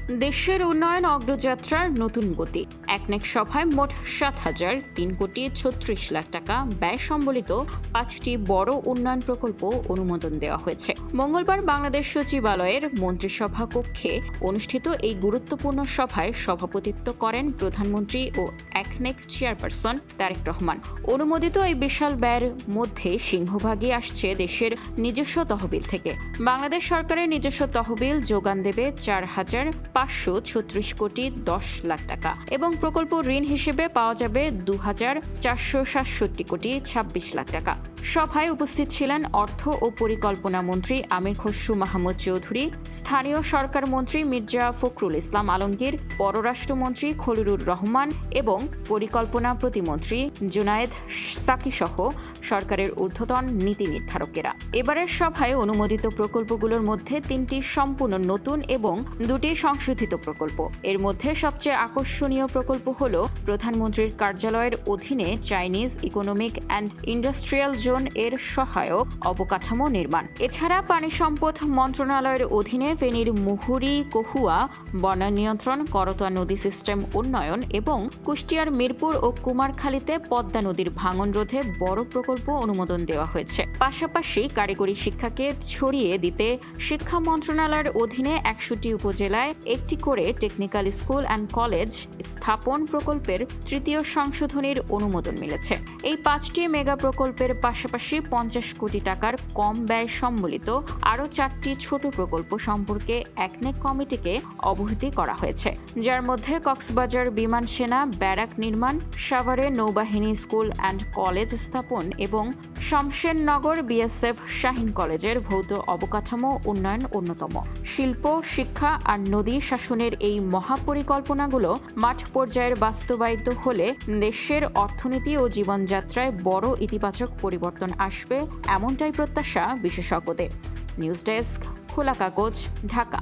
দেশের উন্নয়ন অগ্রযাত্রার নতুন গতি। একনেক সভায় মোট ৭,০৩,৩৬,০০,০০০ টাকা ব্যয় সম্বলিত ৫টি বড় উন্নয়ন প্রকল্প অনুমোদন দেওয়া হয়েছে। মঙ্গলবার বাংলাদেশ সচিবালয়ের মন্ত্রিসভা কক্ষে অনুষ্ঠিত এই গুরুত্বপূর্ণ সভায় সভাপতিত্ব করেন প্রধানমন্ত্রী ও একনেক চেয়ারপারসন তারেক রহমান। অনুমোদিত এই বিশাল ব্যয়ের মধ্যে সিংহভাগই আসছে দেশের নিজস্ব তহবিল থেকে। বাংলাদেশ সরকারের নিজস্ব তহবিল যোগান দেবে ৪,৫৩৬,১০,০০,০০০ টাকা এবং প্রকল্প ঋণ হিসেবে পাওয়া যাবে ২,৪৬৭,২৬,০০,০০০ টাকা। সভায় উপস্থিত ছিলেন অর্থ ও পরিকল্পনা মন্ত্রী আমির খসরু মাহমুদ চৌধুরী, স্থানীয় সরকার মন্ত্রী মির্জা ফখরুল ইসলাম আলমগীর, পররাষ্ট্রমন্ত্রী খলিলুর রহমান এবং পরিকল্পনা প্রতিমন্ত্রী জুনায়েদ সাকি সহ সরকারের ঊর্ধ্বতন নীতি নির্ধারকেরা। এবারের সভায় অনুমোদিত প্রকল্পগুলোর মধ্যে ৩টি সম্পূর্ণ নতুন এবং 2টি সংশোধিত প্রকল্প। এর মধ্যে সবচেয়ে আকর্ষণীয় প্রকল্প হল প্রধানমন্ত্রীর কার্যালয়ের অধীনে Chinese economic and industrial zone এর সহায়ক অবকাঠামো নির্মাণ। এছাড়া পানি সম্পদ মন্ত্রণালয়ের অধীনে ফেনীর মুহুরী কহুয়া বন্যা নিয়ন্ত্রণ, করতোয়া নদী সিস্টেম উন্নয়ন এবং কুষ্টিয়ার মিরপুর ও কুমারখালীতে পদ্মা নদীর ভাঙন রোধে বড় প্রকল্প অনুমোদন দেওয়া হয়েছে। পাশাপাশি কারিগরি শিক্ষাকে ছড়িয়ে দিতে শিক্ষা মন্ত্রণালয়ের অধীনে ১০০টি উপজেলায় একটি করে টেকনিক্যাল স্কুল অ্যান্ড কলেজ স্থাপন প্রকল্পের ৩য় সংশোধনীর অনুমোদন মিলেছে। এই 5টি মেগা প্রকল্পের পাশাপাশি ৫০ কোটি টাকার কম ব্যয় সম্বলিত আরও 4টি ছোট প্রকল্প সম্পর্কে একনেক কমিটিকে অবহিত করা হয়েছে, যার মধ্যে কক্সবাজার বিমান সেনা ব্যারাক নির্মাণ, সাভারে নৌবাহিনী স্কুল অ্যান্ড কলেজ স্থাপন এবং শমশেরনগর বিএসএফ শাহীন কলেজের ভৌত অবকাঠামো উন্নয়ন অন্যতম। শিল্প, শিক্ষা আর নদী শাসনের এই মহাপরিকল্পনাগুলো মাঠ পর্যায়ের বাস্তবায়িত হলে দেশের অর্থনীতি ও জীবনযাত্রায় বড় ইতিবাচক পরিবর্তন আসবে, এমনটাই প্রত্যাশা বিশেষজ্ঞদের। নিউজ ডেস্ক, খোলা কাগজ, ঢাকা।